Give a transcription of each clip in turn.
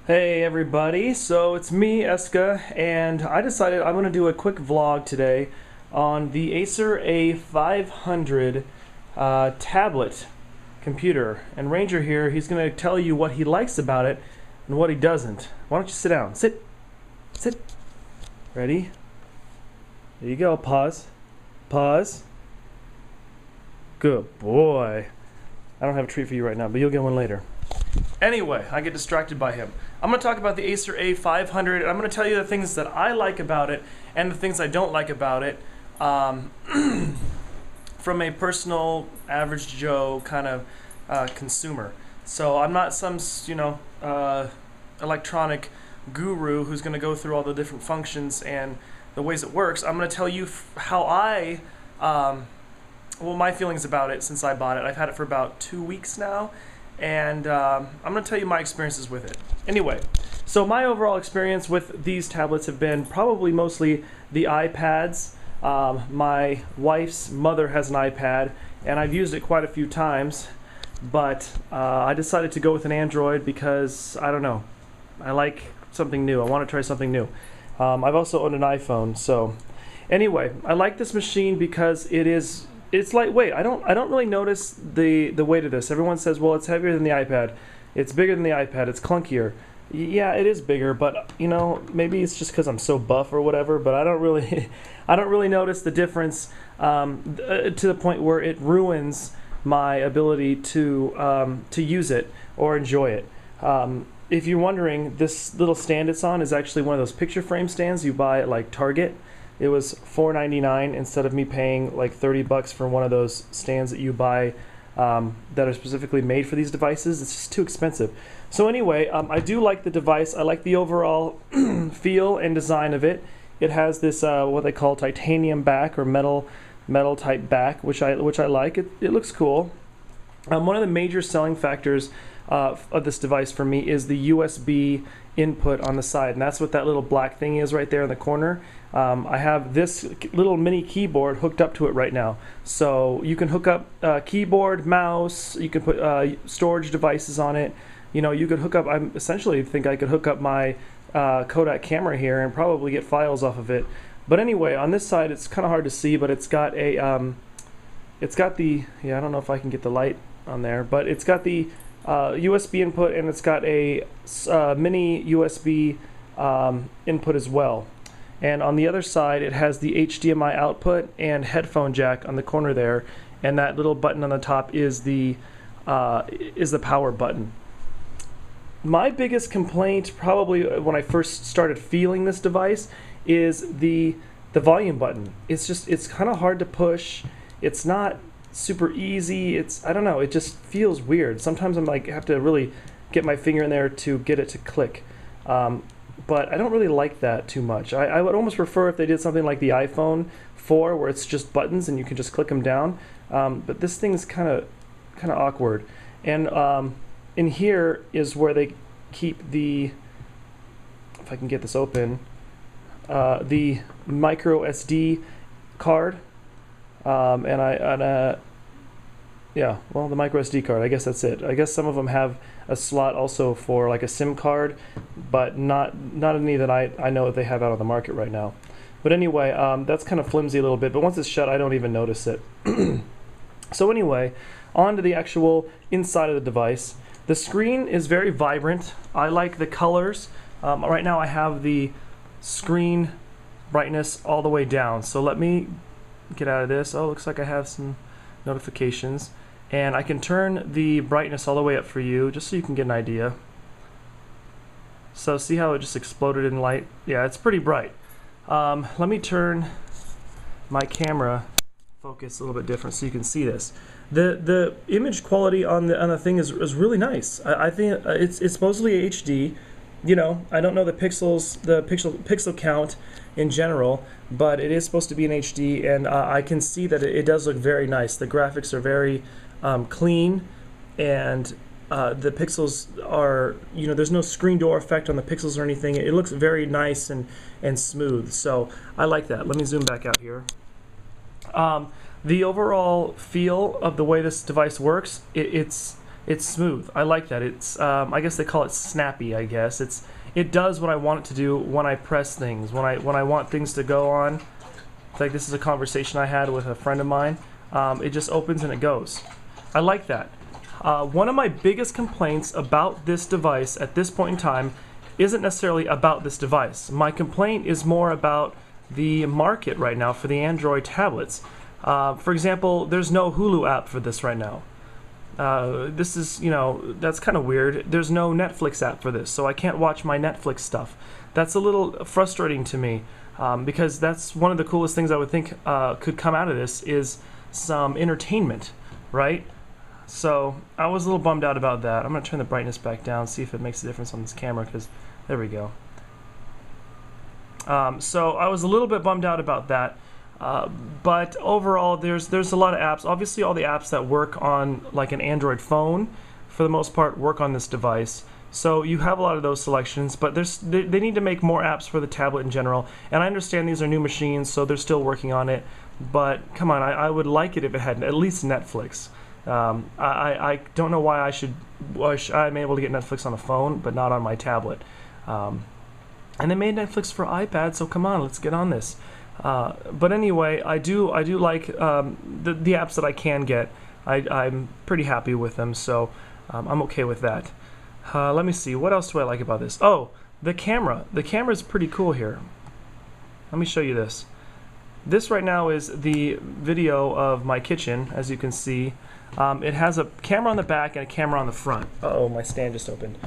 Hey everybody, so it's me, Eska, and I decided I'm going to do a quick vlog today on the Acer A500 tablet computer. And Ranger here, he's going to tell you what he likes about it and what he doesn't. Why don't you sit down? Sit. Sit. Ready? There you go. Pause. Pause. Good boy. I don't have a treat for you right now, but you'll get one later. Anyway, I get distracted by him. I'm going to talk about the Acer A500, and I'm going to tell you the things that I like about it and the things I don't like about it from a personal, average Joe kind of consumer. So I'm not some, electronic guru who's going to go through all the different functions and the ways it works. I'm going to tell you how my feelings about it since I bought it. I've had it for about 2 weeks now, and I'm going to tell you my experiences with it. Anyway, so my overall experience with these tablets have been probably mostly the iPads. My wife's mother has an iPad, and I've used it quite a few times, but I decided to go with an Android because, I don't know, I like something new. I want to try something new. I've also owned an iPhone, so anyway, I like this machine because it's lightweight. I don't really notice the weight of this. Everyone says, well, it's heavier than the iPad. It's bigger than the iPad. It's clunkier. Yeah, it is bigger, but maybe it's just because I'm so buff or whatever. But I don't really, I don't really notice the difference to the point where it ruins my ability to use it or enjoy it. If you're wondering, this little stand it's on is actually one of those picture frame stands you buy at like Target. It was $4.99 instead of me paying like 30 bucks for one of those stands that you buy that are specifically made for these devices. It's just too expensive. So anyway, I do like the device. I like the overall feel and design of it. It has this what they call titanium back or metal type back, which I like. It looks cool. One of the major selling factors of this device for me is the USB input on the side, and that's what that little black thing is right there in the corner. I have this little mini keyboard hooked up to it right now, so you can hook up keyboard, mouse, you can put storage devices on it. You could hook up, I essentially think I could hook up my Kodak camera here and probably get files off of it. But anyway, on this side it's kind of hard to see, but it's got a I don't know if I can get the light on there, but it's got the USB input, and it's got a mini USB input as well. And on the other side it has the HDMI output and headphone jack on the corner there, and that little button on the top is the power button. My biggest complaint, probably when I first started feeling this device, is the volume button. It's kind of hard to push. It's not super easy. I don't know, it just feels weird. Sometimes I'm like, have to really get my finger in there to get it to click. But I don't really like that too much. I would almost prefer if they did something like the iPhone 4 where it's just buttons and you can just click them down. But this thing's kind of awkward. And in here is where they keep the, if I can get this open, the micro SD card. Yeah, well, the micro SD card, I guess that's it. I guess some of them have a slot also for like a SIM card, but not any that I know that they have out on the market right now. But anyway, that's kind of flimsy a little bit, but once it's shut I don't even notice it. So anyway, on to the actual inside of the device. The screen is very vibrant. I like the colors. Right now I have the screen brightness all the way down, so let me get out of this. Oh, looks like I have some notifications, and I can turn the brightness all the way up for you just so you can get an idea. So see how it just exploded in light? Yeah, it's pretty bright. Let me turn my camera focus a little bit different so you can see this. The image quality on the thing is really nice. I think it's mostly HD. I don't know the pixel count in general, but it is supposed to be in HD, and I can see that it does look very nice. The graphics are very clean, and the pixels are, there's no screen door effect on the pixels or anything. It looks very nice and smooth, so I like that. Let me zoom back out here. The overall feel of the way this device works, it's It's smooth. I like that. It's I guess they call it snappy. I guess it does what I want it to do when I press things. When I want things to go on. Like this is a conversation I had with a friend of mine. It just opens and it goes. I like that. One of my biggest complaints about this device at this point in time isn't necessarily about this device. My complaint is more about the market right now for the Android tablets. For example, there's no Hulu app for this right now. This is, that's kind of weird. There's no Netflix app for this, so I can't watch my Netflix stuff. That's a little frustrating to me, because that's one of the coolest things I would think could come out of this is some entertainment, right? So I was a little bummed out about that. I'm going to turn the brightness back down, see if it makes a difference on this camera, because there we go. So I was a little bit bummed out about that. But overall, there's a lot of apps. Obviously, all the apps that work on like an Android phone, for the most part, work on this device. So you have a lot of those selections, but they need to make more apps for the tablet in general. And I understand these are new machines, so they're still working on it. But come on, I would like it if it had at least Netflix. I don't know why I'm able to get Netflix on a phone, but not on my tablet. And they made Netflix for iPad, so come on, let's get on this. But anyway, I do like the apps that I can get. I'm pretty happy with them, so I'm okay with that. Let me see, what else do I like about this? Oh, the camera. The camera is pretty cool here. Let me show you this. This right now is the video of my kitchen, as you can see. It has a camera on the back and a camera on the front. Uh-oh, my stand just opened.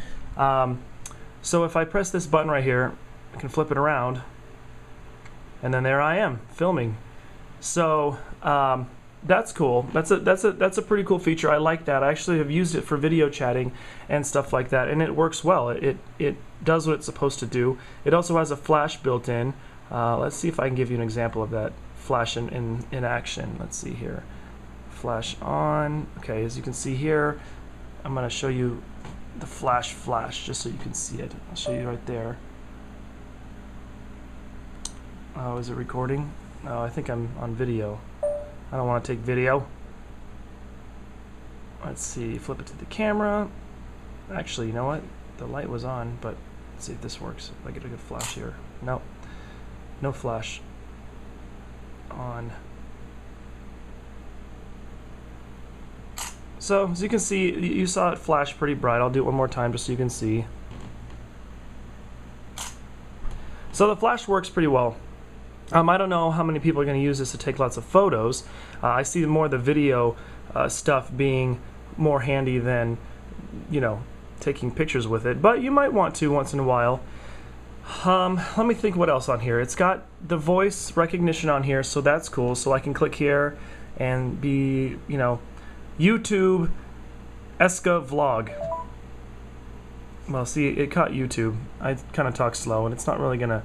So if I press this button right here, I can flip it around. And then there I am filming. So that's cool. That's a pretty cool feature. I like that. I actually have used it for video chatting and stuff like that, and it works well. It does what it's supposed to do. It also has a flash built in. Let's see if I can give you an example of that flash in action. Let's see here. Flash on. Okay, as you can see here, I'm going to show you the flash just so you can see it. I'll show you right there. Oh, is it recording? No, I think I'm on video. I don't want to take video. Let's see, flip it to the camera. Actually, you know what? The light was on, but let's see if this works. If I get a good flash here. Nope. No flash. On. So, as you can see, you saw it flash pretty bright. I'll do it one more time just so you can see. So the flash works pretty well. I don't know how many people are going to use this to take lots of photos. I see more of the video stuff being more handy than, taking pictures with it. But you might want to once in a while. Let me think what else on here. It's got the voice recognition on here, so that's cool. So I can click here and be, YouTube Eska Vlog. Well, see, it caught YouTube. I kind of talk slow, and it's not really going to,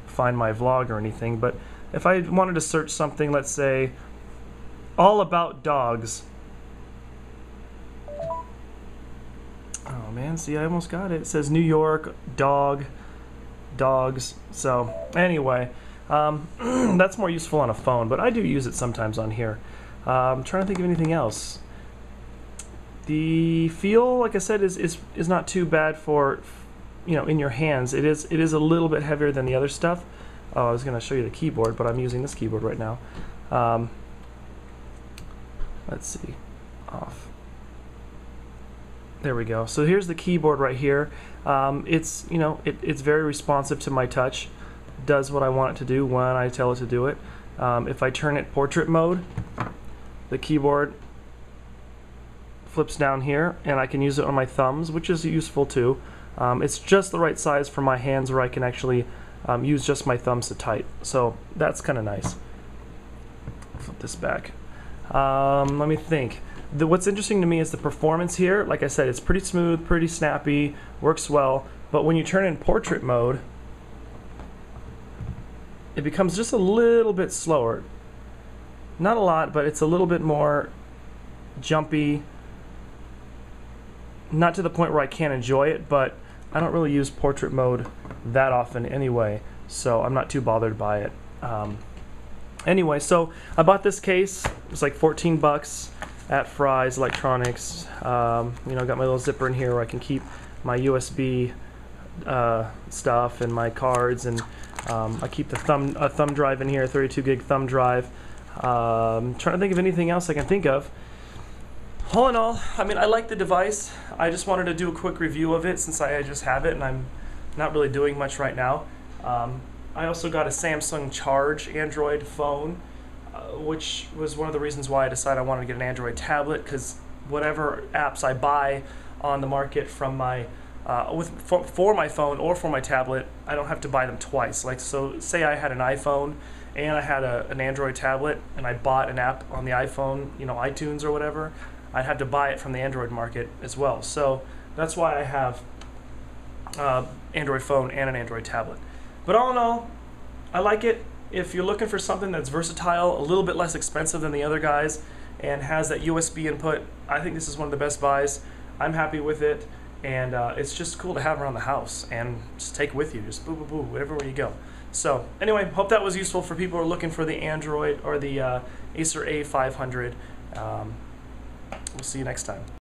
find my vlog or anything. But if I wanted to search something, let's say, all about dogs. Oh, man, see, I almost got it. It says New York, dogs. So, anyway, that's more useful on a phone, but I do use it sometimes on here. I'm trying to think of anything else. The feel, like I said, is not too bad for, in your hands. It is a little bit heavier than the other stuff. Oh, I was going to show you the keyboard, but I'm using this keyboard right now. Let's see. Off. There we go. So here's the keyboard right here. It's very responsive to my touch. Does what I want it to do when I tell it to do it. If I turn it portrait mode, the keyboard flips down here, and I can use it on my thumbs, which is useful too. It's just the right size for my hands where I can actually use just my thumbs to type. So that's kind of nice. Flip this back. Let me think. What's interesting to me is the performance here. Like I said, it's pretty smooth, pretty snappy, works well. But when you turn in portrait mode, it becomes just a little bit slower. Not a lot, but it's a little bit more jumpy. Not to the point where I can't enjoy it, but I don't really use portrait mode that often anyway, so I'm not too bothered by it. Anyway, so I bought this case. It was like 14 bucks at Fry's Electronics. You know, got my little zipper in here where I can keep my USB stuff and my cards, and I keep the thumb drive in here, 32 gig thumb drive. Trying to think of anything else I can think of. All in all, I mean, I like the device. I just wanted to do a quick review of it since I just have it and I'm not really doing much right now. I also got a Samsung Charge Android phone, which was one of the reasons why I decided I wanted to get an Android tablet, because whatever apps I buy on the market from my for my phone or for my tablet, I don't have to buy them twice. Like, so say I had an iPhone and I had an Android tablet and I bought an app on the iPhone, you know, iTunes or whatever, I'd have to buy it from the Android market as well. So that's why I have Android phone and an Android tablet. But all in all, I like it. If you're looking for something that's versatile, a little bit less expensive than the other guys, and has that USB input, I think this is one of the best buys. I'm happy with it, and it's just cool to have around the house and just take with you, just boo boo boo, wherever you go. So anyway, hope that was useful for people who are looking for the Android or the Acer A500. We'll see you next time.